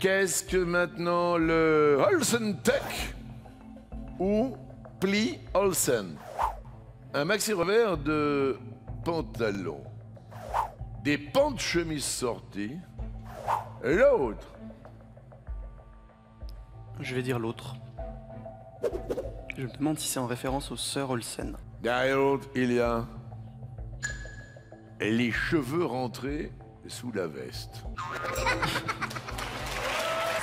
Qu'est-ce que maintenant le Olsen Tech ou Pli Olsen? Un maxi revers de pantalon, des pans de chemise sorties. L'autre. Je vais dire l'autre. Je me demande si c'est en référence aux sœurs Olsen. Derrière l'autre, il y a les cheveux rentrés sous la veste.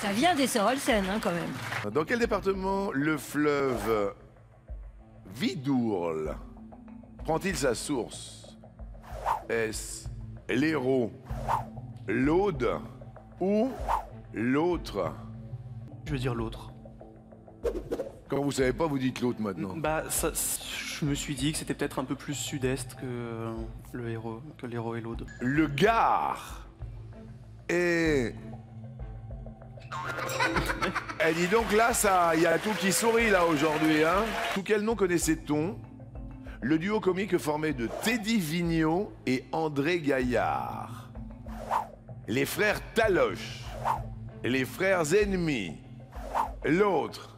Ça vient des sœurs Olsen, hein, quand même. Dans quel département le fleuve Vidourle prend-il sa source? Est-ce l'Hérault, l'Aude ou l'autre? Je vais dire l'autre. Quand vous savez pas, vous dites l'autre maintenant. Bah, ça, je me suis dit que c'était peut-être un peu plus sud-est que l'Hérault et l'Aude. Le Gard et... Eh, dis donc là, il y a tout qui sourit là aujourd'hui, hein. Sous quel nom connaissait-on le duo comique formé de Teddy Vigneault et André Gaillard? Les frères Taloche, les frères ennemis, l'autre.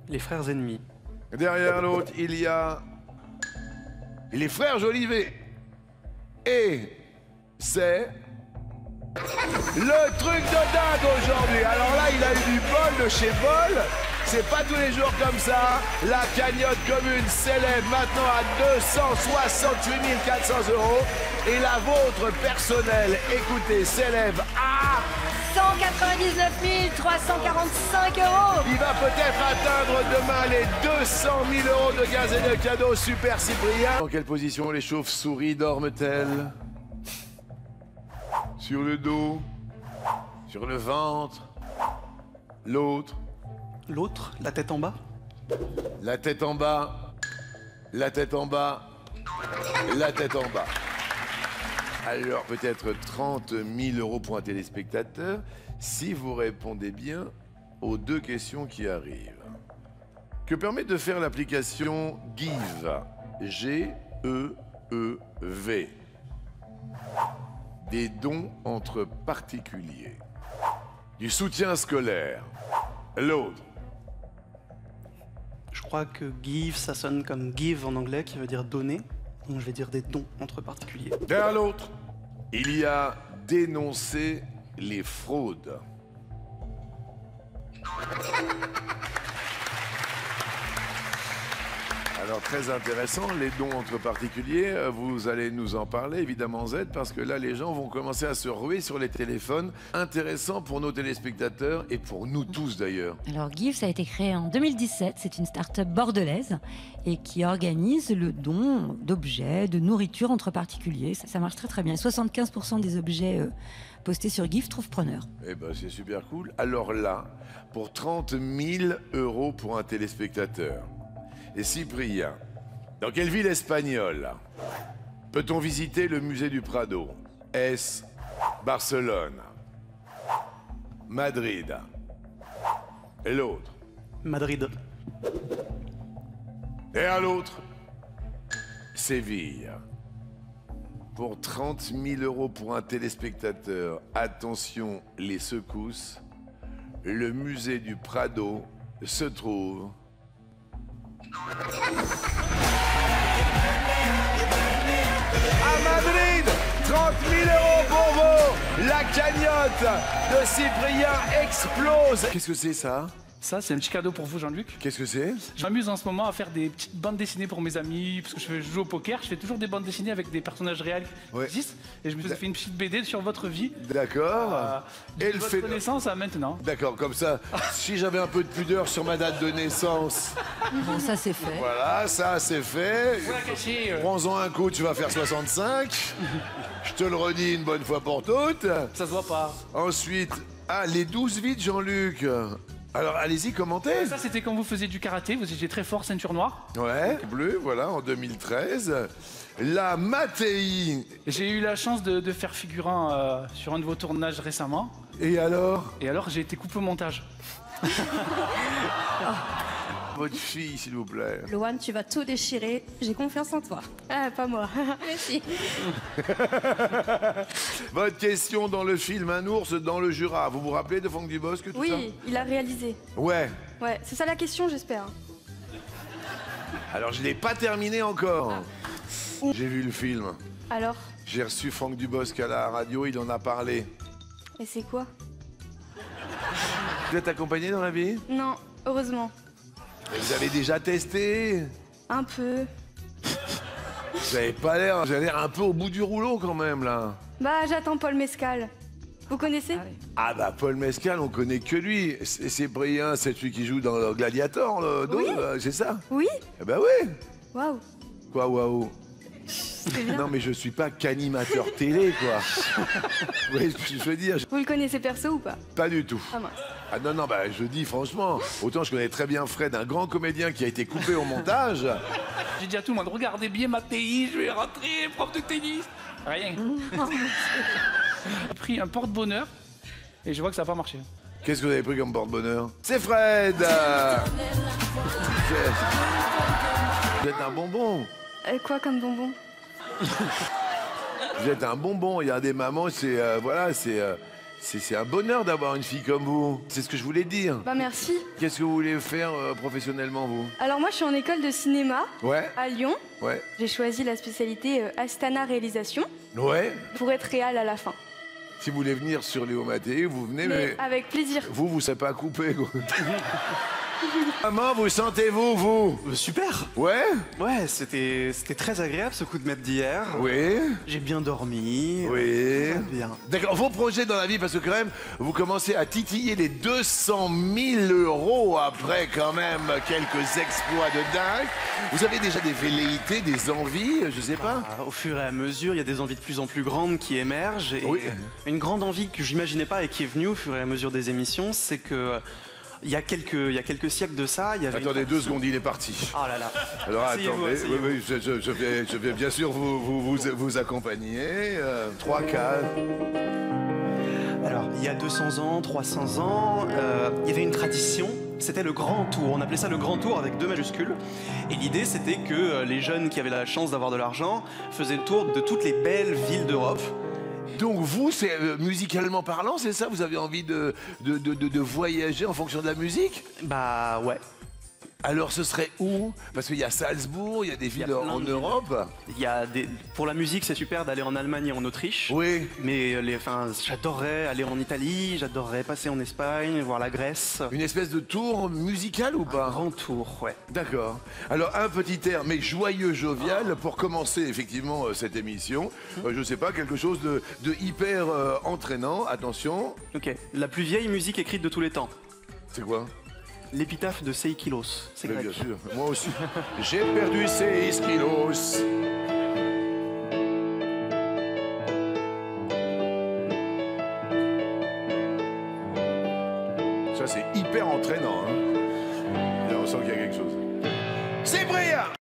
Les frères ennemis. Derrière l'autre, il y a les frères Jolivet. Et c'est le truc de dingue aujourd'hui. Alors là, il a eu du bol de chez bol. C'est pas tous les jours comme ça. La cagnotte commune s'élève maintenant à 268 400 €. Et la vôtre personnelle, écoutez, s'élève à 199 345 €. Il va peut-être atteindre demain les 200 000 € de gaz et de cadeaux. Super Cyprien. Dans quelle position les chauves-souris dorment-elles? Sur le dos? Sur le ventre? L'autre? L'autre, la tête en bas? La tête en bas. La tête en bas. La tête en bas. Alors peut-être 30 000 € pour un téléspectateur si vous répondez bien aux deux questions qui arrivent. Que permet de faire l'application Give? G-E-E-V. Des dons entre particuliers. Du soutien scolaire. L'autre. Je crois que give, ça sonne comme give en anglais, qui veut dire donner. Donc je vais dire des dons entre particuliers. Derrière l'autre, il y a dénoncer les fraudes. Alors très intéressant, les dons entre particuliers, vous allez nous en parler évidemment Z, parce que là les gens vont commencer à se ruer sur les téléphones. Intéressant pour nos téléspectateurs et pour nous tous d'ailleurs. Alors Give, ça a été créé en 2017, c'est une start-up bordelaise et qui organise le don d'objets, de nourriture entre particuliers. Ça marche très très bien. 75% des objets postés sur Give trouvent preneur. Eh ben c'est super cool. Alors là, pour 30 000 € pour un téléspectateur. Et Cyprien, dans quelle ville espagnole peut-on visiter le musée du Prado? Est-ce Barcelone, Madrid et l'autre? Madrid. Et à l'autre, Séville. Pour 30 000 € pour un téléspectateur, attention les secousses, le musée du Prado se trouve... à Madrid. 30 000 € pour vous. La cagnotte de Cyprien explose. Qu'est-ce que c'est ça? Ça, c'est un petit cadeau pour vous, Jean-Luc. Qu'est-ce que c'est? Je m'amuse en ce moment à faire des petites bandes dessinées pour mes amis, parce que je joue au poker. Je fais toujours des bandes dessinées avec des personnages réels qui existent. Et je me suis fait une petite BD sur votre vie. D'accord. Et le fait naissance à maintenant. D'accord, comme ça, si j'avais un peu de pudeur sur ma date de naissance. Bon, ça c'est fait. Voilà, ça c'est fait. Vous la cachez. Prends-en un coup, tu vas faire 65. Je te le redis une bonne fois pour toutes. Ça se voit pas. Ensuite, les 12 vides, Jean-Luc. Alors, allez-y, commentez. Ça, c'était quand vous faisiez du karaté. Vous étiez très fort, ceinture noire. Ouais, bleu, voilà, en 2013. La Mattei. J'ai eu la chance de faire figurant sur un de vos tournages récemment. Et alors? Et alors, j'ai été coupé au montage. votre fille, s'il vous plaît. Loan, tu vas tout déchirer. J'ai confiance en toi. Ah, pas moi. Merci. Votre question dans le film Un ours dans le Jura. Vous vous rappelez de Franck Dubosc, tout ça? Oui, il a réalisé. Ouais. Ouais, c'est ça la question, j'espère. Alors, je l'ai pas terminé encore. J'ai vu le film. Alors, J'ai reçu Franck Dubosc à la radio, il en a parlé. et c'est quoi? Vous êtes accompagné dans la vie? Non, heureusement. Vous avez déjà testé? Un peu. Vous avez pas l'air... Vous avez l'air un peu au bout du rouleau quand même, là. Bah, j'attends Paul Mescal. Vous connaissez? Ah bah, Paul Mescal, on connaît que lui. C'est Brian, c'est celui qui joue dans Gladiator, Oui. c'est ça? Oui? Eh bah oui. Waouh. Quoi, waouh? C'est bien. Non mais je suis pas qu'animateur télé, quoi. Vous voyez ce que je veux dire? Vous le connaissez perso ou pas? Pas du tout. Ah mince. Ah non, non, bah je dis franchement, autant je connais très bien Fred, un grand comédien qui a été coupé au montage. J'ai dit à tout le monde, regardez bien ma TI, je vais rentrer, prof de tennis. Rien. J'ai pris un porte-bonheur et je vois que ça n'a pas marché. Qu'est-ce que vous avez pris comme porte-bonheur? C'est Fred. Vous êtes un bonbon. Quoi comme bonbon? Vous êtes un bonbon. Regardez, maman, c'est voilà, c'est un bonheur d'avoir une fille comme vous. C'est ce que je voulais dire. Bah merci. Qu'est-ce que vous voulez faire professionnellement, vous? Alors moi, je suis en école de cinéma Ouais, à Lyon. ouais, J'ai choisi la spécialité Astana Réalisation ouais. pour être réal à la fin. Si vous voulez venir sur Léo Mattei, vous venez, mais avec plaisir. vous savez pas couper, quoi. Comment vous sentez-vous, vous? Super. Ouais? Ouais, c'était très agréable ce coup de maître d'hier. Oui? J'ai bien dormi. Oui. Tout va bien. D'accord, vos projets dans la vie, parce que quand même, vous commencez à titiller les 200 000 € après quand même quelques exploits de dingue. Vous avez déjà des velléités, des envies, je sais pas? Au fur et à mesure, il y a des envies de plus en plus grandes qui émergent. Et Oui. une grande envie que j'imaginais pas et qui est venue au fur et à mesure des émissions, c'est que il y a quelques siècles de ça, il y avait... Attendez 2 secondes, il est parti. Oh là là. Alors Asseyez-vous, attendez, asseyez-vous. oui, je vais bien sûr vous accompagner. 3, 4. Alors, il y a 200 ans, 300 ans, il y avait une tradition, c'était le Grand Tour. On appelait ça le Grand Tour avec 2 majuscules. Et l'idée, c'était que les jeunes qui avaient la chance d'avoir de l'argent faisaient le tour de toutes les belles villes d'Europe. Donc vous, c'est musicalement parlant, c'est ça? Vous avez envie de voyager en fonction de la musique? Bah ouais. Alors ce serait où? Parce qu'il y a Salzbourg, il y a des villes plein en de villes. Europe. Il y a pour la musique, c'est super d'aller en Allemagne et en Autriche. Oui. Mais j'adorerais aller en Italie, j'adorerais passer en Espagne, voir la Grèce. Une espèce de tour musical ou pas? Grand tour, ouais. D'accord. Alors un petit air, mais joyeux, jovial, pour commencer effectivement cette émission. Je sais pas, quelque chose de hyper entraînant. Attention. Ok. La plus vieille musique écrite de tous les temps. C'est quoi? L'épitaphe de Seikilos. C'est Mais grec. bien sûr, moi aussi. J'ai perdu 6 kilos. Ça, c'est hyper entraînant. Hein. Là, on sent qu'il y a quelque chose. C'est brillant!